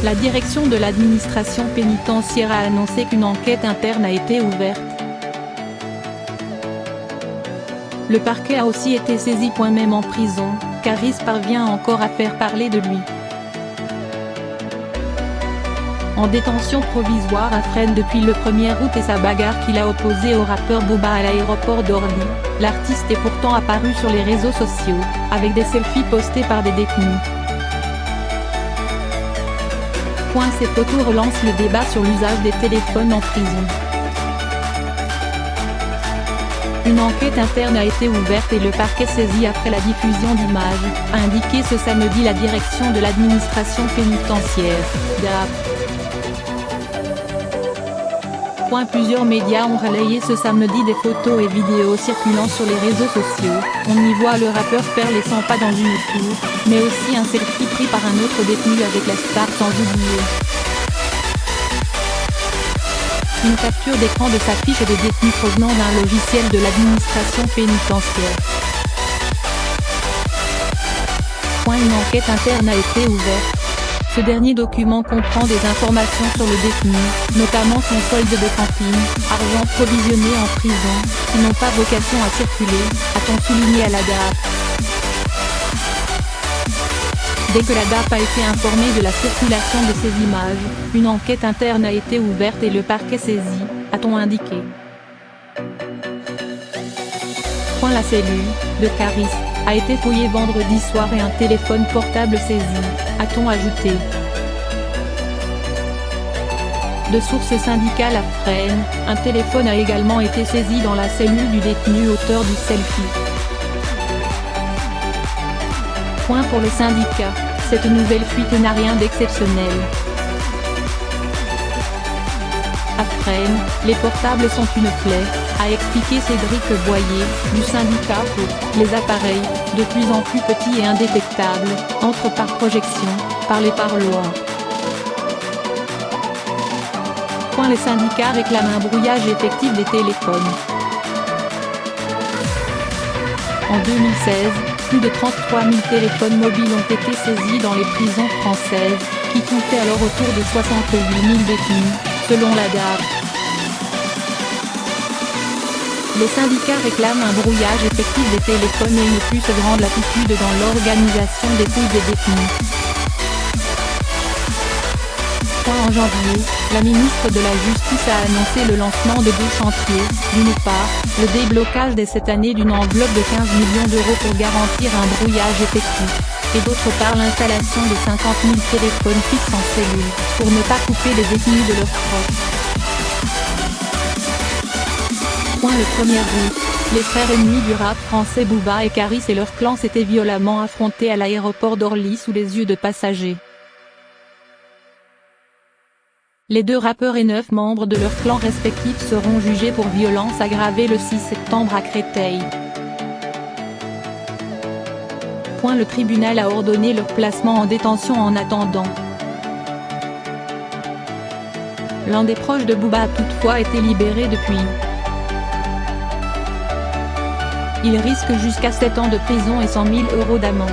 La direction de l'administration pénitentiaire a annoncé qu'une enquête interne a été ouverte. Le parquet a aussi été saisi. Même en prison, Karis parvient encore à faire parler de lui. En détention provisoire à Fresnes depuis le 1er août et sa bagarre qu'il a opposée au rappeur Booba à l'aéroport d'Orly, l'artiste est pourtant apparu sur les réseaux sociaux, avec des selfies postés par des détenus. Ces photos relancent le débat sur l'usage des téléphones en prison. Une enquête interne a été ouverte et le parquet saisi après la diffusion d'images, a indiqué ce samedi la direction de l'administration pénitentiaire, DAP. Plusieurs médias ont relayé ce samedi des photos et vidéos circulant sur les réseaux sociaux. On y voit le rappeur faire les 100 pas dans une tour, mais aussi un selfie pris par un autre détenu avec la star sans oublier une capture d'écran de sa fiche des détenus provenant d'un logiciel de l'administration pénitentiaire. Une enquête interne a été ouverte. Ce dernier document comprend des informations sur le détenu, notamment son solde de cantine, argent provisionné en prison, qui n'ont pas vocation à circuler, a-t-on souligné à la DAP. Dès que la DAP a été informée de la circulation de ces images, une enquête interne a été ouverte et le parquet saisi, a-t-on indiqué. La cellule de Karis a été fouillée vendredi soir et un téléphone portable saisi, a-t-on ajouté. De sources syndicales à Fresnes, un téléphone a également été saisi dans la cellule du détenu auteur du selfie. Pour le syndicat, cette nouvelle fuite n'a rien d'exceptionnel. À Fresnes, les portables sont une plaie, a expliqué Cédric Boyer, du syndicat pour les appareils, de plus en plus petits et indétectables, entrent par projection, par les parloirs. Les syndicats réclament un brouillage effectif des téléphones. En 2016, plus de 33 000 téléphones mobiles ont été saisis dans les prisons françaises, qui comptaient alors autour de 68 000 détenus, selon la DAP. Les syndicats réclament un brouillage effectif des téléphones et une plus grande latitude dans l'organisation des fouilles des détenus. En janvier, la ministre de la Justice a annoncé le lancement de 2 chantiers, d'une part, le déblocage dès cette année d'une enveloppe de 15 millions d'euros pour garantir un brouillage effectif, et d'autre part l'installation de 50 000 téléphones fixes en cellule, pour ne pas couper les détenus de leurs proches. Le 1er août, les frères ennemis du rap français Booba et Karis et leur clan s'étaient violemment affrontés à l'aéroport d'Orly sous les yeux de passagers. Les 2 rappeurs et 9 membres de leurs clans respectifs seront jugés pour violence aggravée le 6 septembre à Créteil. Le tribunal a ordonné leur placement en détention en attendant. L'un des proches de Booba a toutefois été libéré depuis. Il risque jusqu'à 7 ans de prison et 100 000 € d'amende.